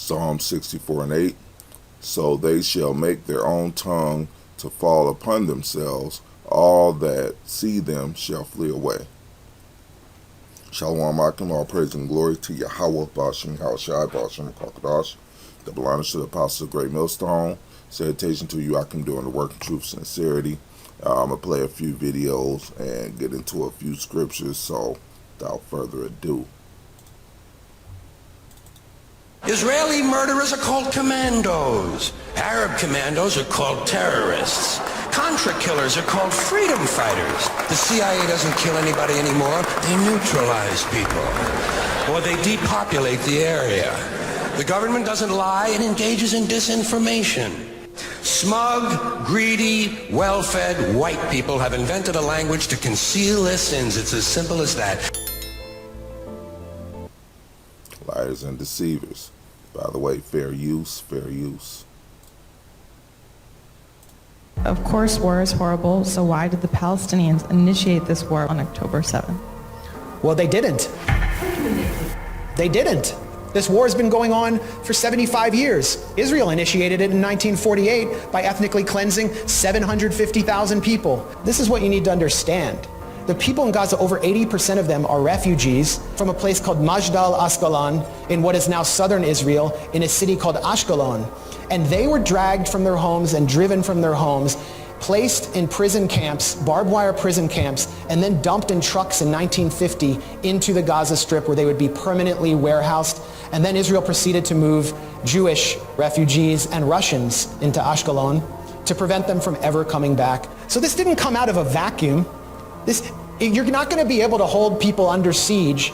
Psalm 64:8. So they shall make their own tongue to fall upon themselves. All that see them shall flee away. Shalom Akim, all praise and glory to Yahweh, Bashim, Hawashai, Bashim, Kakadash, the belongings to the Apostle of the Great Millstone. Salutation to you, Akim, doing the work of truth, sincerity. I'm going to play a few videos and get into a few scriptures, so without further ado. Israeli murderers are called commandos. Arab commandos are called terrorists. Contra killers are called freedom fighters. The CIA doesn't kill anybody anymore. They neutralize people. Or they depopulate the area. The government doesn't lie. It engages in disinformation. Smug, greedy, well-fed white people have invented a language to conceal their sins. It's as simple as that. Liars and deceivers. By the way, fair use, fair use. Of course, war is horrible, so why did the Palestinians initiate this war on October 7th? Well, they didn't. They didn't. This war has been going on for 75 years. Israel initiated it in 1948 by ethnically cleansing 750,000 people. This is what you need to understand. The people in Gaza, over 80% of them are refugees from a place called Majdal Asqalon in what is now southern Israel, in a city called Ashkelon. And they were dragged from their homes and driven from their homes, placed in prison camps, barbed wire prison camps, and then dumped in trucks in 1950 into the Gaza Strip where they would be permanently warehoused. And then Israel proceeded to move Jewish refugees and Russians into Ashkelon to prevent them from ever coming back. So this didn't come out of a vacuum. You're not going to be able to hold people under siege,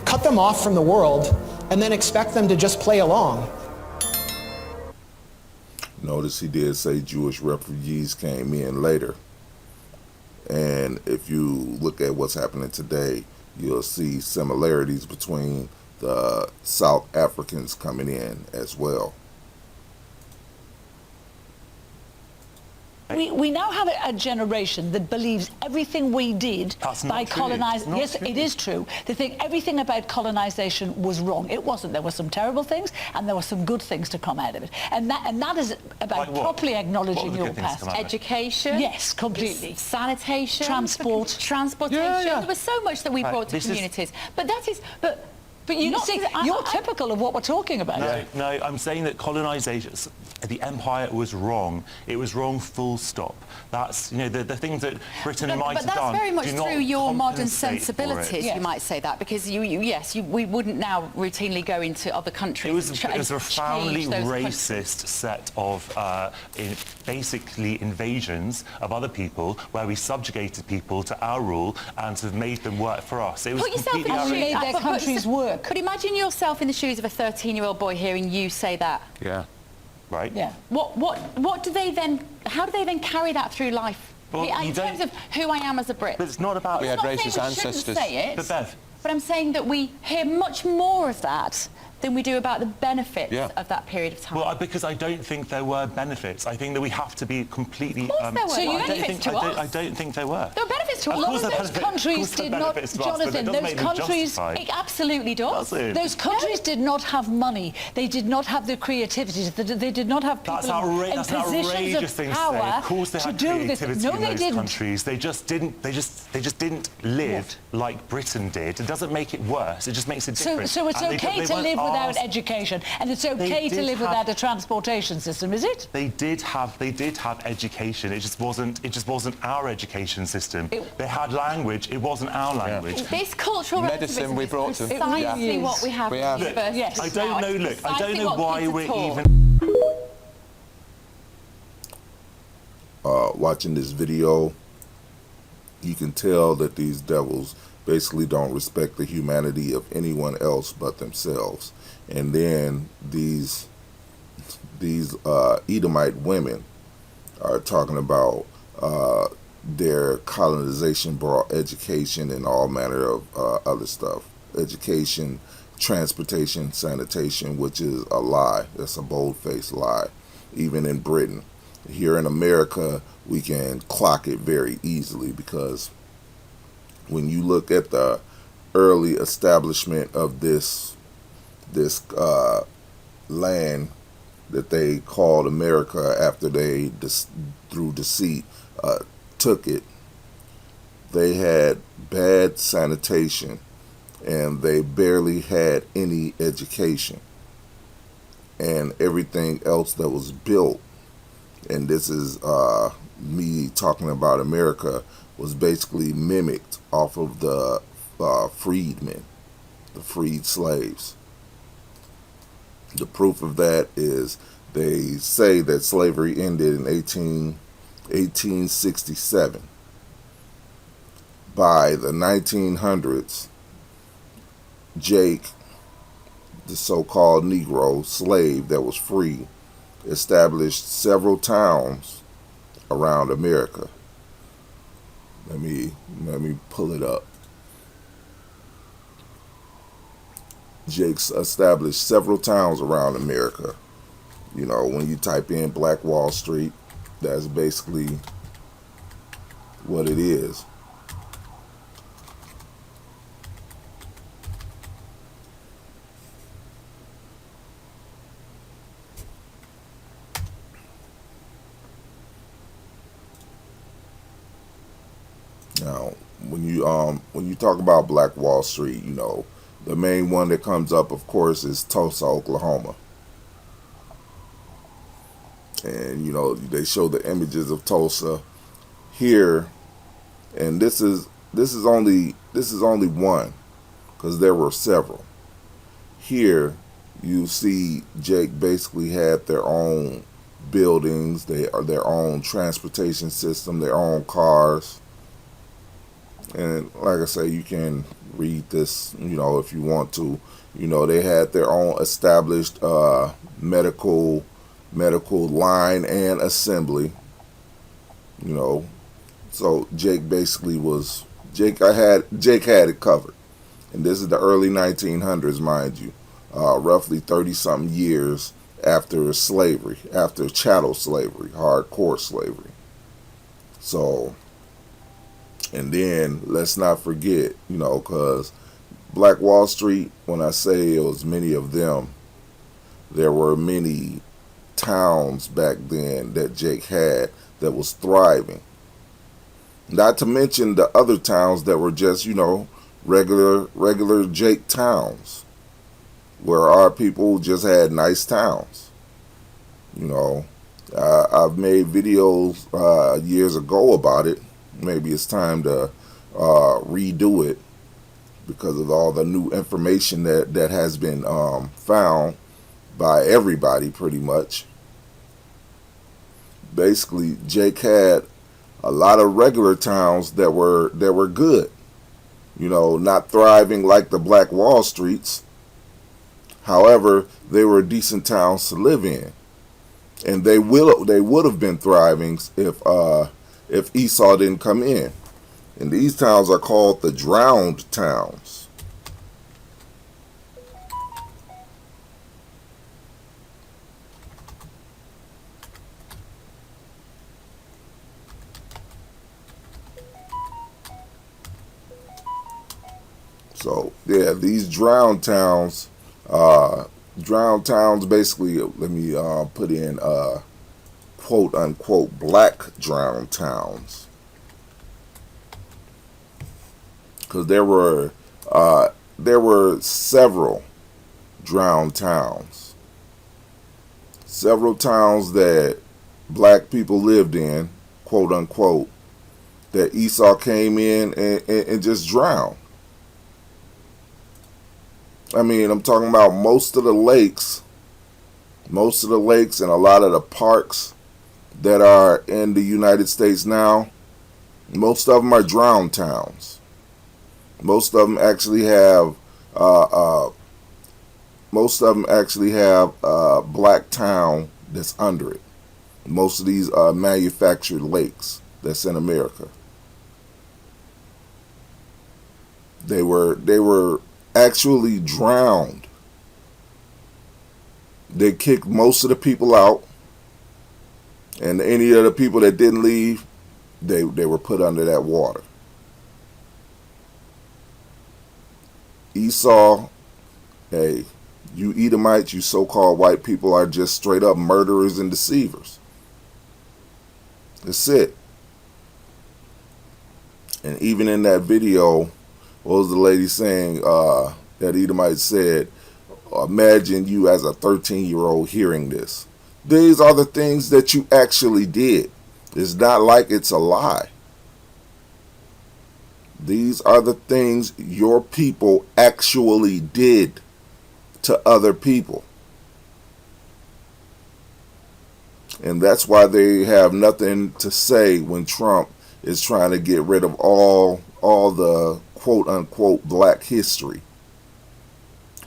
cut them off from the world, and then expect them to just play along. Notice he did say Jewish refugees came in later. And if you look at what's happening today, you'll see similarities between the South Africans coming in as well. We now have a generation that believes everything we did by colonizing. Yes, it is true. They think everything about colonization was wrong. It wasn't. There were some terrible things, and there were some good things to come out of it. And that is about properly acknowledging your past. Education. Yes, completely. Sanitation. Transportation. There was so much that we brought to communities. But that is. But you're typical of what we're talking about. No, I'm saying that colonization, the empire was wrong. It was wrong, full stop. That's, the things that Britain might have done. But that's very much through your modern sensibilities, Yes. you might say that, because we wouldn't now routinely go into other countries. It was a profoundly racist set of basically invasions of other people, where we subjugated people to our rule and sort of made them work for us. It was completely made their countries work. But imagine yourself in the shoes of a 13-year-old boy hearing you say that. Yeah. Right. Yeah. What do they then? How do they then carry that through life? Well, in terms of who I am as a Brit. But it's not about. We had racist ancestors. Say it, but Bev. But I'm saying that we hear much more of that than we do about the benefits of that period of time. Well, because I don't think there were benefits. I think that we have to be completely. Of course there were. So you benefits to us. I don't think there were. There were benefits to us. A lot of those countries did not, Jonathan, those countries... It absolutely does. Those countries did not have money. They did not have the creativity. They did not have people in positions of power Of course they had to do this. creativity No, in they those didn't. countries. They just didn't live like Britain did. It doesn't make it worse. It just makes it different. So it's okay to live without education, and it's okay to live without a transportation system, is it? They did have education. It just wasn't our education system. They had language. It wasn't our language. This cultural medicine we brought to precisely what we have. Yes. I don't know. Look, I don't know why we're even. Watching this video, you can tell that these devils basically don't respect the humanity of anyone else but themselves. And then these Edomite women are talking about their colonization brought education and all manner of other stuff. Education, transportation, sanitation, which is a lie. That's a bold-faced lie. Even in Britain. Here in America, we can clock it very easily, because when you look at the early establishment of this land that they called America after they, through deceit, took it. They had bad sanitation, and they barely had any education. And everything else that was built, and this is me talking about America, was basically mimicked off of the freedmen, the freed slaves. The proof of that is they say that slavery ended in 1867. By the 1900s, Jake, the so-called Negro slave that was free, established several towns around America. Let me pull it up. Jake's established several towns around America. You know, when you type in Black Wall Street, that's basically what it is. Now, when you talk about Black Wall Street, you know, the main one that comes up, of course, is Tulsa, Oklahoma. And you know, they show the images of Tulsa here, and this is only one, because there were several. Here, you see Jake basically had their own buildings, their own transportation system, their own cars. And like I say, you can read this, you know, if you want to. You know, they had their own established medical line and assembly. You know, so Jake basically was Jake had it covered. And this is the early 1900s, mind you, roughly 30-something years after slavery, after chattel slavery, hardcore slavery. So. And then let's not forget, you know, because Black Wall Street, when I say it was many of them, there were many towns back then that Jake had that was thriving. Not to mention the other towns that were just, you know, regular Jake towns, where our people just had nice towns. You know, I've made videos years ago about it. Maybe it's time to redo it because of all the new information that has been found by everybody pretty much. Basically, Jake had a lot of regular towns that were good. You know, not thriving like the Black Wall Streets. However, they were decent towns to live in. And they would have been thriving if Esau didn't come in. And these towns are called the drowned towns. So, yeah, these drowned towns basically, let me put in quote unquote black drowned towns, because there were several drowned towns, several towns that black people lived in, quote unquote, that Esau came in and just drowned. I mean, I'm talking about most of the lakes and a lot of the parks that are in the United States now, most of them are drowned towns. Most of them actually have a black town that's under it. Most of these manufactured lakes that's in America. They were actually drowned. They kicked most of the people out. And any of the people that didn't leave, they were put under that water. Esau, hey, You Edomites, you so-called white people, are just straight up murderers and deceivers. That's it. And even in that video, what was the lady saying? That Edomite said, imagine you as a 13-year-old hearing this. These are the things that you actually did. It's not like it's a lie. These are the things your people actually did to other people. And that's why they have nothing to say when Trump is trying to get rid of all the quote-unquote black history.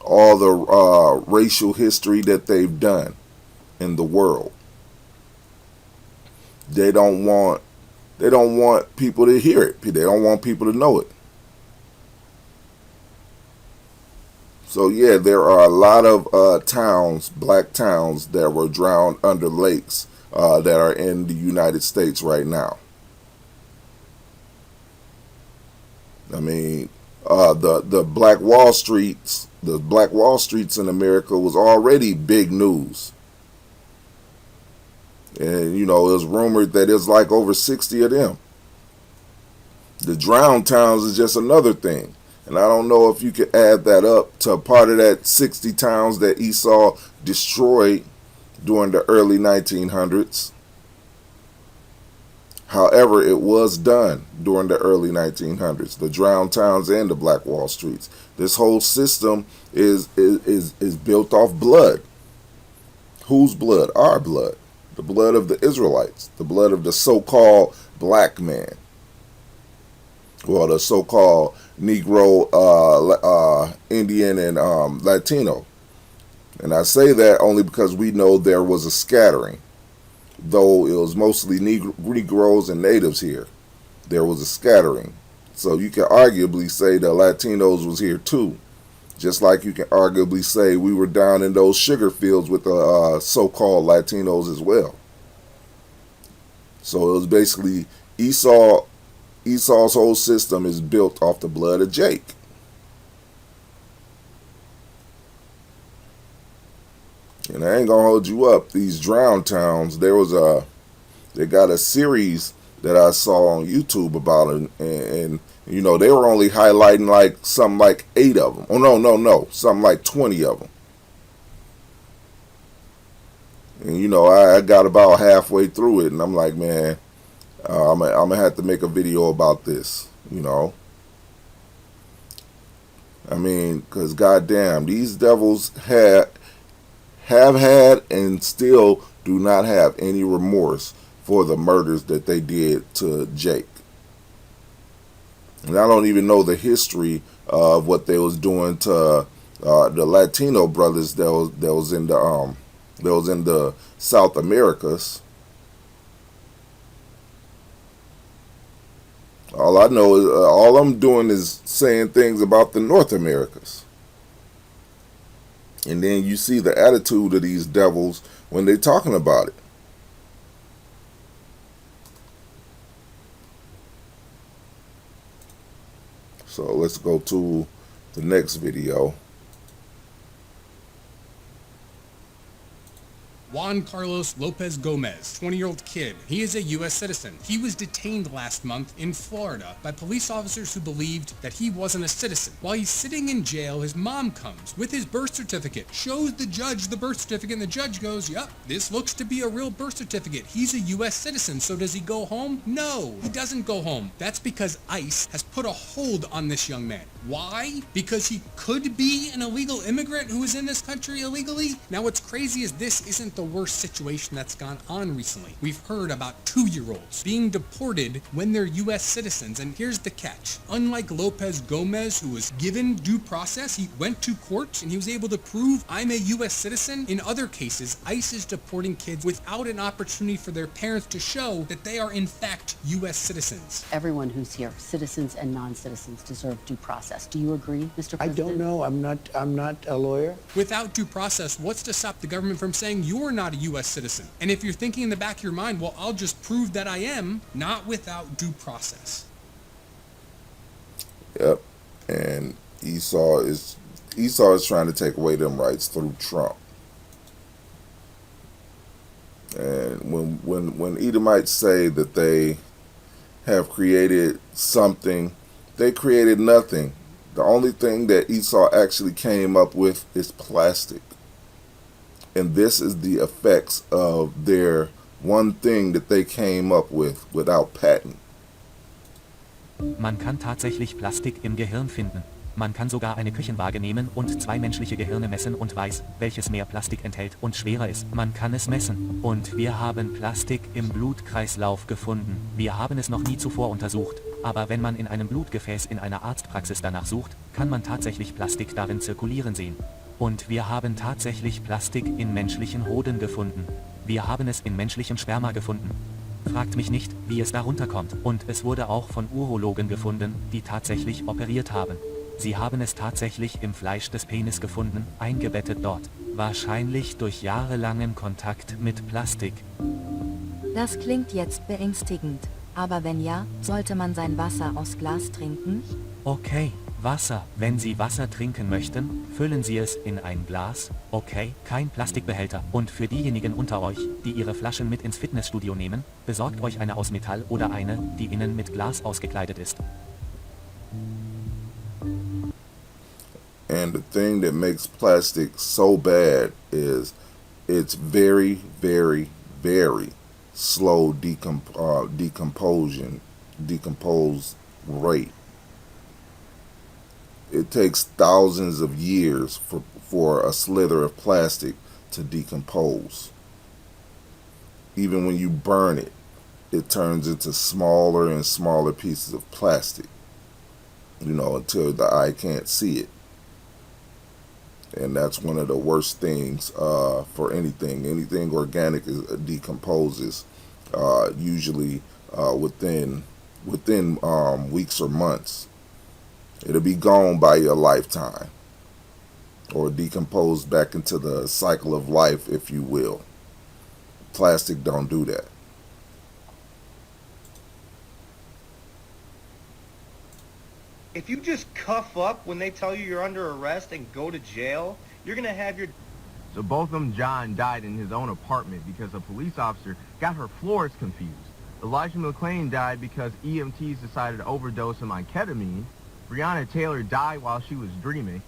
All the racial history that they've done in the world. They don't want people to hear it. They don't want people to know it. So yeah, there are a lot of towns, black towns, that were drowned under lakes that are in the United States right now. I mean, the Black Wall Streets in America was already big news. And, you know, it was rumored that there's like over 60 of them. The drowned towns is just another thing. And I don't know if you could add that up to part of that 60 towns that Esau destroyed during the early 1900s. However, it was done during the early 1900s. The drowned towns and the Black Wall Streets. This whole system is built off blood. Whose blood? Our blood. The blood of the Israelites, the blood of the so-called black man, well, the so-called Negro, Indian, and Latino. And I say that only because we know there was a scattering, though it was mostly Negroes and natives here. There was a scattering, so you can arguably say the Latinos was here too. Just like you can arguably say we were down in those sugar fields with the so-called Latinos as well. So it was basically Esau's whole system is built off the blood of Jake. And I ain't gonna hold you up. These drowned towns, they got a series that I saw on YouTube about it, and you know, they were only highlighting like something like 8 of them. Oh, no. Something like 20 of them. And, you know, I got about halfway through it, and I'm like, man, I'm going to have to make a video about this, you know. I mean, because goddamn, these devils have had and still do not have any remorse for the murders that they did to Jake. And I don't even know the history of what they was doing to the Latino brothers that was in the South Americas. All I know is all I'm doing is saying things about the North Americas. And then you see the attitude of these devils when they're talking about it. So let's go to the next video. Juan Carlos Lopez Gomez, 20-year-old kid. He is a U.S. citizen. He was detained last month in Florida by police officers who believed that he wasn't a citizen. While he's sitting in jail, his mom comes with his birth certificate, shows the judge the birth certificate, and the judge goes, yep, this looks to be a real birth certificate. He's a U.S. citizen, so does he go home? No, he doesn't go home. That's because ICE has put a hold on this young man. Why? Because he could be an illegal immigrant who is in this country illegally? Now what's crazy is this isn't the worst situation that's gone on recently. We've heard about 2-year-olds being deported when they're U.S. citizens, and here's the catch. Unlike Lopez Gomez, who was given due process, he went to court and he was able to prove I'm a U.S. citizen. In other cases, ICE is deporting kids without an opportunity for their parents to show that they are in fact U.S. citizens. Everyone who's here, citizens and non-citizens, deserve due process. Do you agree, Mr. President? I don't know. I'm not a lawyer. Without due process, what's to stop the government from saying you're not a U.S. citizen? And if you're thinking in the back of your mind, well, I'll just prove that I am, not without due process. Yep. And Esau is Esau is trying to take away them rights through Trump. And when Edomites say that they have created something, they created nothing. The only thing that Esau actually came up with is plastic. And this is the effects of their one thing that they came up with without patent. Man kann tatsächlich Plastik im Gehirn finden. Man kann sogar eine Küchenwaage nehmen und 2 menschliche Gehirne messen und weiß, welches mehr Plastik enthält und schwerer ist. Man kann es messen. Und wir haben Plastik im Blutkreislauf gefunden. Wir haben es noch nie zuvor untersucht. Aber wenn man in einem Blutgefäß in einer Arztpraxis danach sucht, kann man tatsächlich Plastik darin zirkulieren sehen. Und wir haben tatsächlich Plastik in menschlichen Hoden gefunden. Wir haben es in menschlichem Sperma gefunden. Fragt mich nicht, wie es darunter kommt. Und es wurde auch von Urologen gefunden, die tatsächlich operiert haben. Sie haben es tatsächlich im Fleisch des Penis gefunden, eingebettet dort. Wahrscheinlich durch jahrelangen Kontakt mit Plastik. Das klingt jetzt beängstigend. Aber wenn ja, sollte man sein Wasser aus Glas trinken? Okay, Wasser. Wenn Sie Wasser trinken möchten, füllen Sie es in ein Glas. Okay, kein Plastikbehälter. Und für diejenigen unter euch, die ihre Flaschen mit ins Fitnessstudio nehmen, besorgt euch eine aus Metall oder eine, die innen mit Glas ausgekleidet ist. And the thing that makes plastic so bad is it's very, very, very slow decompose rate. It takes thousands of years for a slither of plastic to decompose. Even when you burn it, it turns into smaller and smaller pieces of plastic, until the eye can't see it. And that's one of the worst things for anything. Anything organic decomposes usually within weeks or months. It'll be gone by your lifetime, or decomposed back into the cycle of life, if you will. Plastic don't do that. If you just cuff up when they tell you you're under arrest and go to jail, you're going to have your... So both of them, John, died in his own apartment because a police officer got her floors confused. Elijah McClain died because EMTs decided to overdose him on ketamine. Breonna Taylor died while she was dreaming.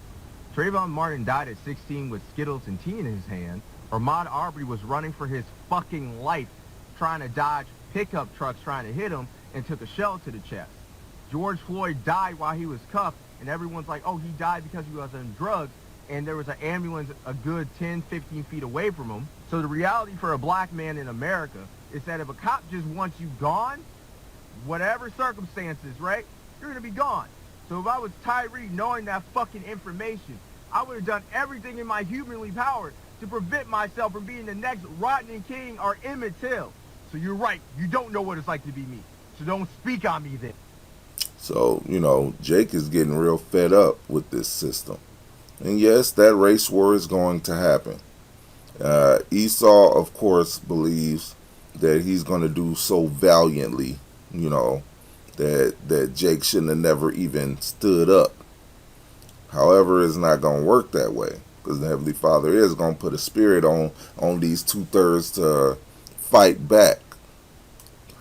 Trayvon Martin died at 16 with Skittles and tea in his hand. Ahmaud Arbery was running for his fucking life, trying to dodge pickup trucks trying to hit him, and took a shell to the chest. George Floyd died while he was cuffed, and everyone's like, oh, he died because he was on drugs, and there was an ambulance a good 10, 15 feet away from him. So the reality for a black man in America is that if a cop just wants you gone, whatever circumstances, right, you're going to be gone. So if I was Tyree knowing that fucking information, I would have done everything in my humanly power to prevent myself from being the next Rodney King or Emmett Till. So you're right, you don't know what it's like to be me. So don't speak on me then. So, Jake is getting real fed up with this system. And yes, that race war is going to happen. Esau, of course, believes that he's going to do so valiantly, that Jake shouldn't have never even stood up. However, it's not going to work that way, because the Heavenly Father is going to put a spirit on these 2/3 to fight back.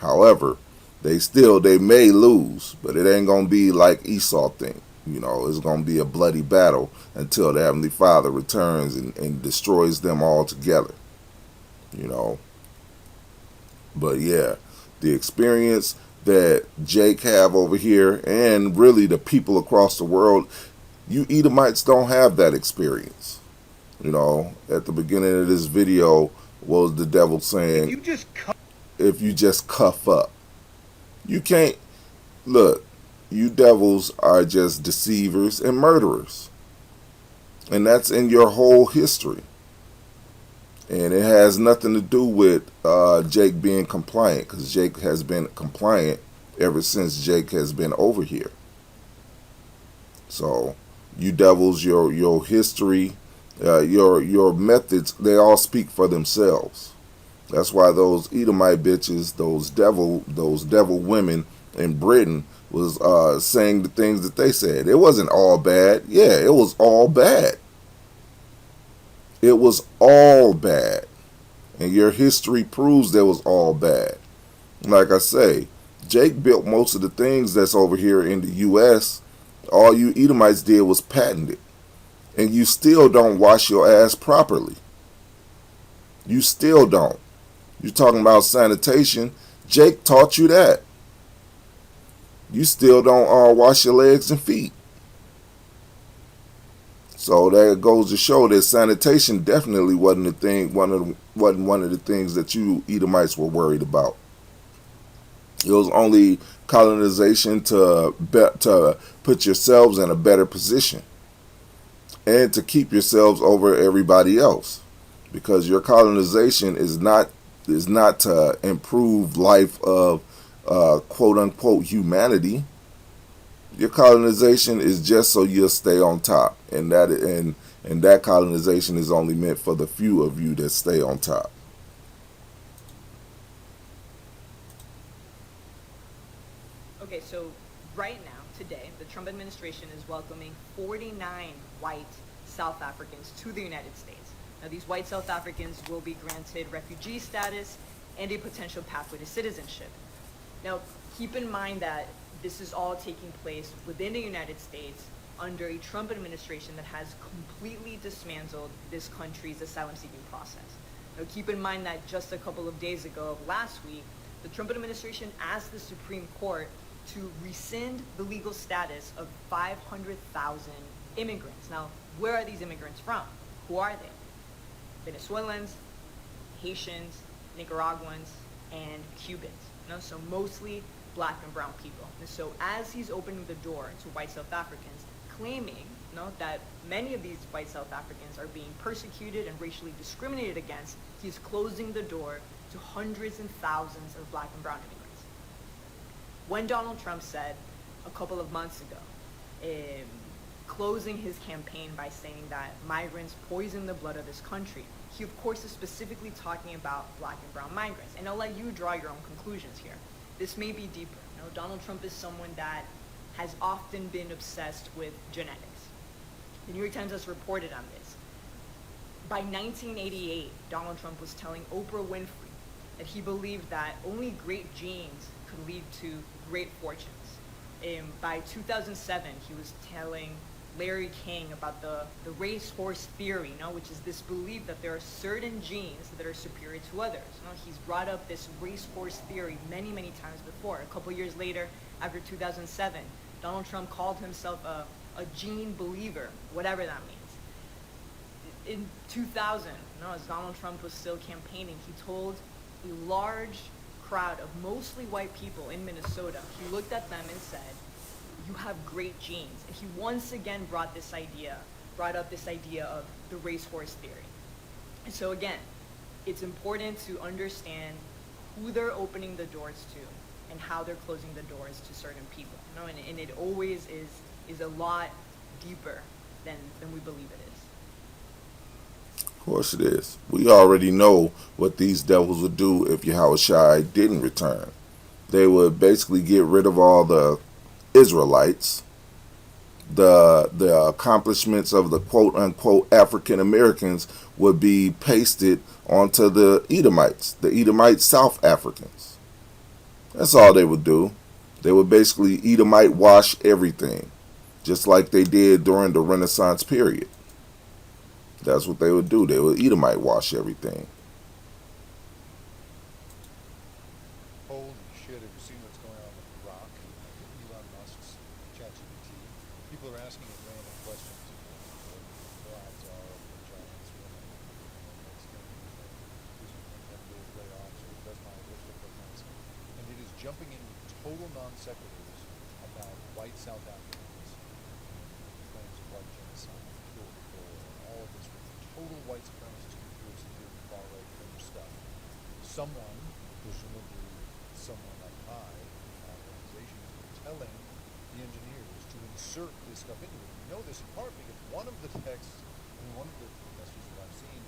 However, they may lose, but it ain't going to be like Esau thing. It's going to be a bloody battle until the Heavenly Father returns and destroys them all together. But yeah, the experience that Jake have over here, and really the people across the world, you Edomites don't have that experience. At the beginning of this video was the devil saying, if you just cuff up. You can't, look, you devils are just deceivers and murderers. And that's in your whole history. And it has nothing to do with Jake being compliant, because Jake has been compliant ever since Jake has been over here. So, you devils, your history, your methods, they all speak for themselves. That's why those Edomite bitches, those devil women in Britain was saying the things that they said. It wasn't all bad. Yeah, it was all bad. It was all bad. And your history proves that it was all bad. Like I say, Jake built most of the things that's over here in the U.S. All you Edomites did was patent it. And you still don't wash your ass properly. You still don't. You're talking about sanitation. Jake taught you that. You still don't wash your legs and feet. So that goes to show that sanitation definitely wasn't the thing. Wasn't one of the things that you Edomites were worried about. It was only colonization to put yourselves in a better position and to keep yourselves over everybody else, because your colonization is not to improve life of quote unquote humanity. Your colonization is just so you'll stay on top, and that colonization is only meant for the few of you that stay on top. Okay, so right now, today, the Trump administration is welcoming 49 white South Africans to the United States. Now, these white South Africans will be granted refugee status and a potential pathway to citizenship. Now, keep in mind that this is all taking place within the United States under a Trump administration that has completely dismantled this country's asylum-seeking process. Now, keep in mind that just a couple of days ago, last week, the Trump administration asked the Supreme Court to rescind the legal status of 500,000 immigrants. Now, where are these immigrants from? Who are they? Venezuelans, Haitians, Nicaraguans, and Cubans. So mostly black and brown people. And so as he's opening the door to white South Africans, claiming that many of these white South Africans are being persecuted and racially discriminated against, he's closing the door to hundreds and thousands of black and brown immigrants. When Donald Trump said a couple of months ago, closing his campaign by saying that migrants poison the blood of this country, he of course is specifically talking about black and brown migrants. And I'll let you draw your own conclusions here. This may be deeper. Donald Trump is someone that has often been obsessed with genetics. The New York Times has reported on this. By 1988, Donald Trump was telling Oprah Winfrey that he believed that only great genes could lead to great fortunes. By 2007, he was telling Larry King about the racehorse theory, which is this belief that there are certain genes that are superior to others. He's brought up this racehorse theory many, many times before. A couple years later, after 2007, Donald Trump called himself a gene believer, whatever that means. In 2000, as Donald Trump was still campaigning, he told a large crowd of mostly white people in Minnesota, he looked at them and said, "You have great genes." And he once again brought up this idea of the racehorse theory. And so again, it's important to understand who they're opening the doors to and how they're closing the doors to certain people. And it always is a lot deeper than we believe it is. Of course it is. We already know what these devils would do if Yahushua didn't return. They would basically get rid of all the Israelites, the accomplishments of the quote unquote African Americans would be pasted onto the Edomites, the Edomite South Africans. That's all they would do. They would basically Edomite wash everything, just like they did during the Renaissance period. That's what they would do. They would Edomite wash everything. Holy shit, have you seen what's going on with Iraq? Elon Musk's ChatGPT. People are asking it random questions. The odds are the giants winning. It's going to be using layoffs or does my list of programs. And it is jumping in total non sequiturs about white South Africans, claims of white genocide, pure control, and all of this total white supremacist conspiracy theory, far right fringe stuff. Someone, presumably someone up high in that organization, has been telling the engineers to insert this stuff into it. We know this in part because one of the texts, one of the messages that I've seen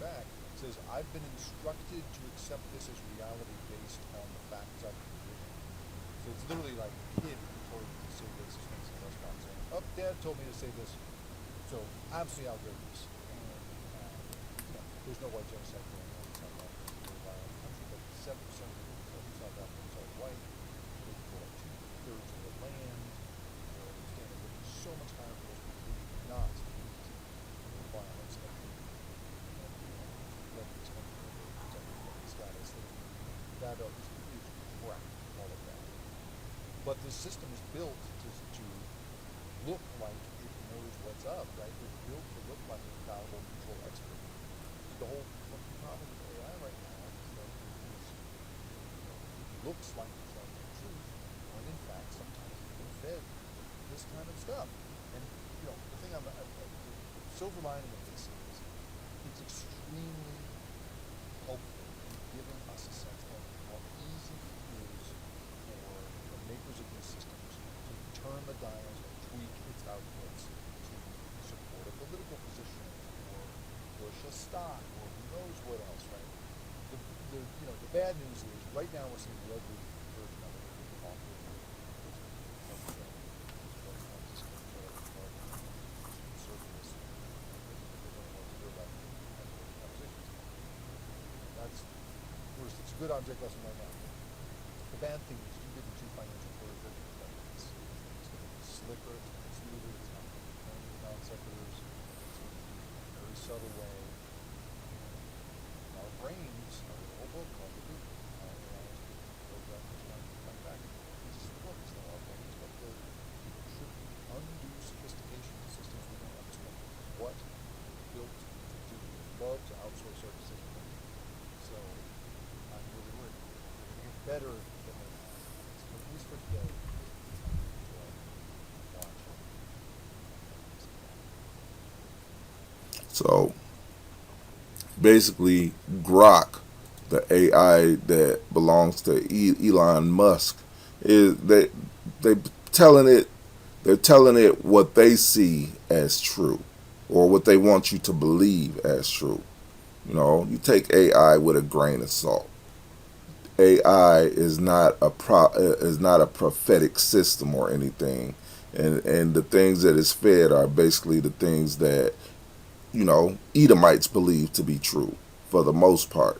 back says, "I've been instructed to accept this as reality based on the facts I've been given." So it's literally like a kid who told you to say racist things in a restaurant saying, "Oh, Dad told me to say this." So absolutely outrageous. And there's no white genocide going on in South Africa. It's a very violent country, but 7% of the people of South Africans are white. They control like 2/3 of the land. The standard of living is so much higher for those people who do not meet the requirements of the live in this country or the protected status. That is crap, all of that. But this system is built to look like it knows what's up, right? It's built to look like an infallible, neutral expert. The whole fucking problem with AI right now is that it looks like it's telling the truth, when in fact sometimes it's been fed this kind of stuff. And the thing the silver lining of this is it's extremely helpful in giving us a sense of how easy it is for the makers of these systems to turn the dials and tweak its outputs to support a political position or push a stock or who knows what else, right? The bad news is right now we're seeing the ugly version of it. It's a good object lesson right now. The bad thing is you get into financial closure, it's going to be slicker, it's going to be smoother, it's not going to be prone to non sequiturs, it's going to be in a very subtle way. Our brains, there's a whole book called The Loop, these books that our brains, but they should undue sophistication of systems we don't understand what they're built to do. We love to outsource our decision making. So I'm really worried. They're going to get better than they are. So at least for today, So basically, Grok, the AI that belongs to Elon Musk, is they telling it they're telling it what they see as true, or what they want you to believe as true. You take AI with a grain of salt. AI is not a prophetic system or anything, and the things that is fed are basically the things that Edomites believe to be true for the most part.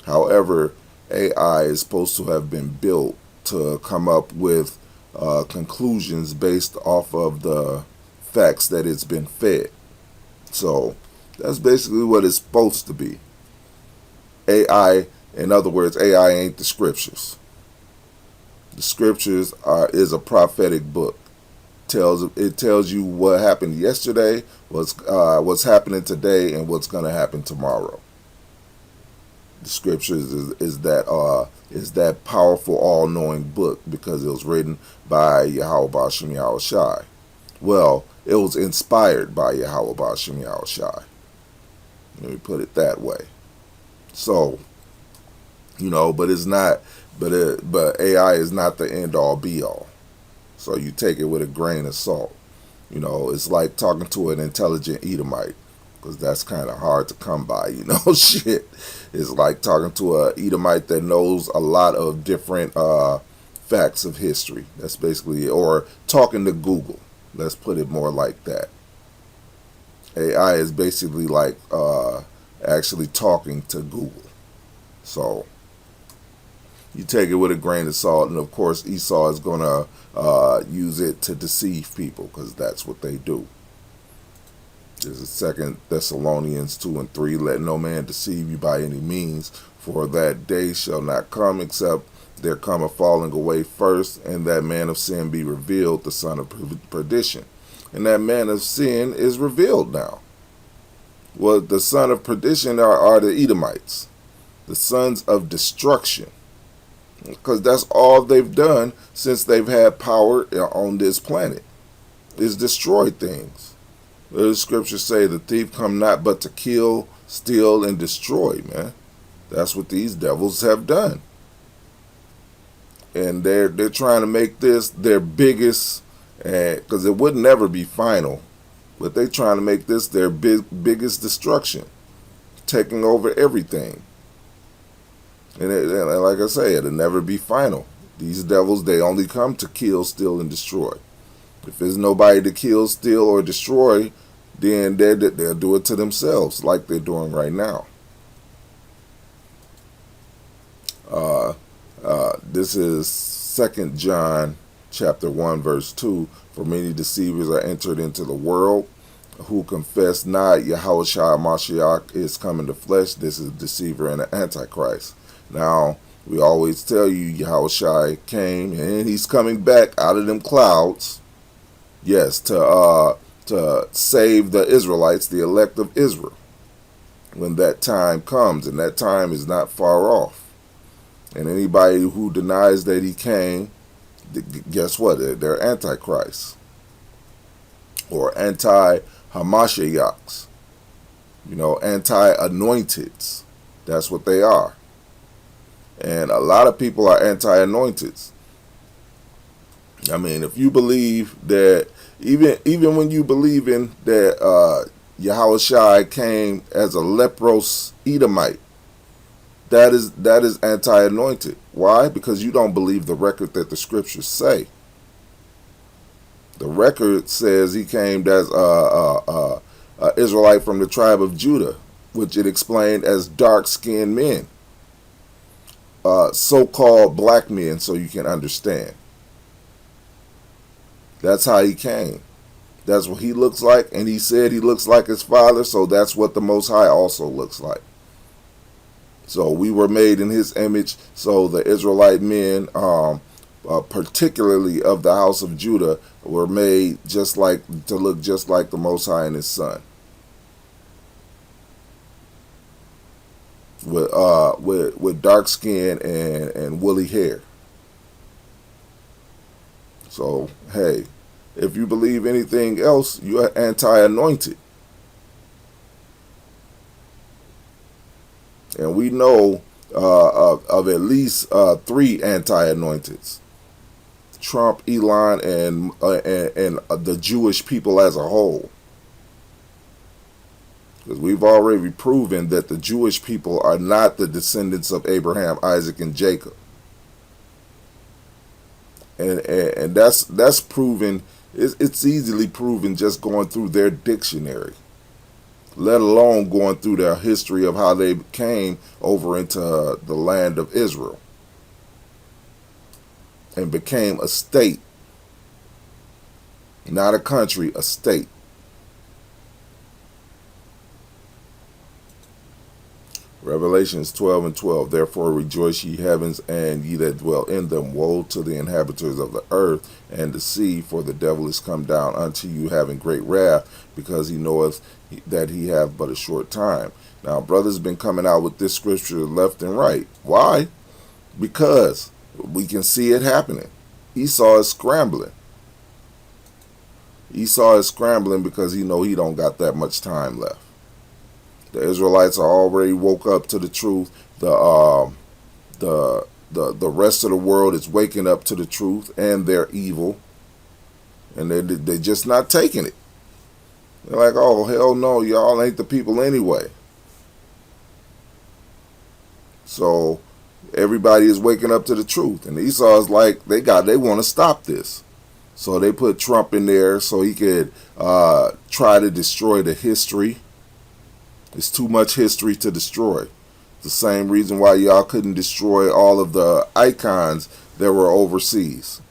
However, AI is supposed to have been built to come up with conclusions based off of the facts that it's been fed. So that's basically what it's supposed to be. AI, in other words, AI ain't the scriptures. The scriptures is a prophetic book. It tells you what happened yesterday, what's happening today, and what's going to happen tomorrow. The scriptures is that powerful, all-knowing book because it was written by Yahweh Ba'Shem Yahweh Shai. Well, it was inspired by Yahweh Ba'Shem Yahweh Shai. Let me put it that way. So, but it's not. But AI is not the end-all, be-all. So you take it with a grain of salt. It's like talking to an intelligent Edomite, because that's kind of hard to come by. Shit. It's like talking to a Edomite that knows a lot of different facts of history. That's basically, or talking to Google. Let's put it more like that. AI is basically like actually talking to Google. So you take it with a grain of salt, and of course Esau is going to use it to deceive people, because that's what they do. There's a 2 Thessalonians 2:3, let no man deceive you by any means, for that day shall not come except there come a falling away first, and that man of sin be revealed, the son of perdition. And that man of sin is revealed now. Well, the son of perdition are the Edomites, the sons of destruction, because that's all they've done since they've had power on this planet, is destroy things. The scriptures say the thief come not but to kill, steal, and destroy, man. That's what these devils have done. And they're trying to make this their biggest, because it would never be final, but they're trying to make this their biggest destruction, taking over everything. And like I say, it'll never be final. These devils, they only come to kill, steal, and destroy. If there's nobody to kill, steal, or destroy, then they'll do it to themselves like they're doing right now. This is 2 John chapter 1 verse 2. For many deceivers are entered into the world, who confess not Yahushua Mashiach is come in the flesh. This is a deceiver and an antichrist. Now, we always tell you Yahushua came and he's coming back out of them clouds. Yes, to save the Israelites, the elect of Israel, when that time comes, and that time is not far off. And anybody who denies that he came, guess what? They're antichrists or anti-Hamashiachs, anti-anointeds. That's what they are. And a lot of people are anti-anointeds. I mean, if you believe that, even when you believe in that Yahushua came as a leprous Edomite, that is anti-anointed. Why? Because you don't believe the record that the scriptures say. The record says he came as a Israelite from the tribe of Judah, which it explained as dark-skinned men, so-called black men, so you can understand. That's how he came. That's what he looks like, and he said he looks like his father, so that's what the Most High also looks like. So we were made in his image, so the Israelite men, particularly of the house of Judah, were made to look just like the Most High and his son. With dark skin and woolly hair. So, hey, if you believe anything else, you're anti-anointed. And we know of at least 3 anti-anointeds: Trump, Elon, and the Jewish people as a whole. Because we've already proven that the Jewish people are not the descendants of Abraham, Isaac, and Jacob. And that's proven. It's easily proven just going through their dictionary, let alone going through their history of how they came over into the land of Israel and became a state, not a country, a state. Revelations 12:12. Therefore rejoice, ye heavens, and ye that dwell in them. Woe to the inhabitants of the earth and the sea, for the devil is come down unto you, having great wrath, because he knoweth that he hath but a short time. Now, brothers been coming out with this scripture left and right. Why? Because we can see it happening. Esau is scrambling. Esau is scrambling because he know he don't got that much time left. The Israelites are already woke up to the truth. The rest of the world is waking up to the truth, and they're evil, and they're just not taking it. They're like, oh hell no, y'all ain't the people anyway. So everybody is waking up to the truth, and Esau is like, they want to stop this. So they put Trump in there so he could try to destroy the history. It's too much history to destroy. The same reason why y'all couldn't destroy all of the icons that were overseas.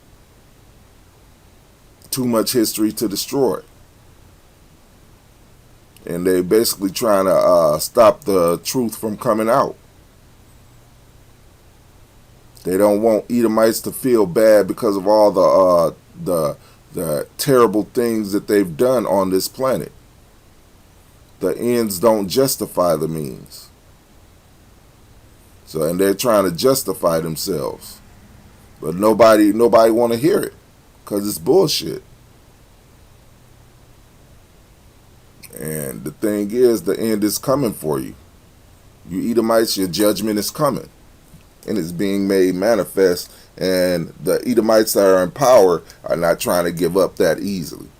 Too much history to destroy. And they basically trying to stop the truth from coming out. They don't want Edomites to feel bad because of all the terrible things that they've done on this planet. The ends don't justify the means. So, and they're trying to justify themselves. But nobody want to hear it because it's bullshit. And the thing is, the end is coming for you. You Edomites, your judgment is coming. And it's being made manifest. And the Edomites that are in power are not trying to give up that easily.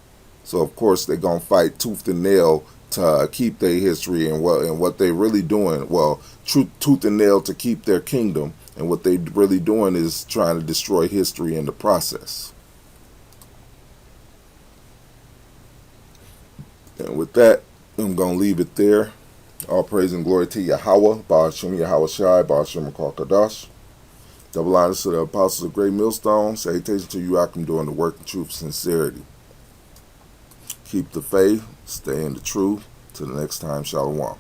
So, of course, they're going to fight tooth and nail to keep their history and what they really doing. Well, tooth and nail to keep their kingdom And what they're really doing is trying to destroy history in the process. And with that, I'm going to leave it there. All praise and glory to Yahweh, Ba'ashem Yahweh Shai, Ba'ashem Kadash. Double honors to the apostles of Great Millstone. Salutation to you, Akim, doing the work in truth and sincerity. Keep the faith, stay in the truth. Till the next time, Shalom.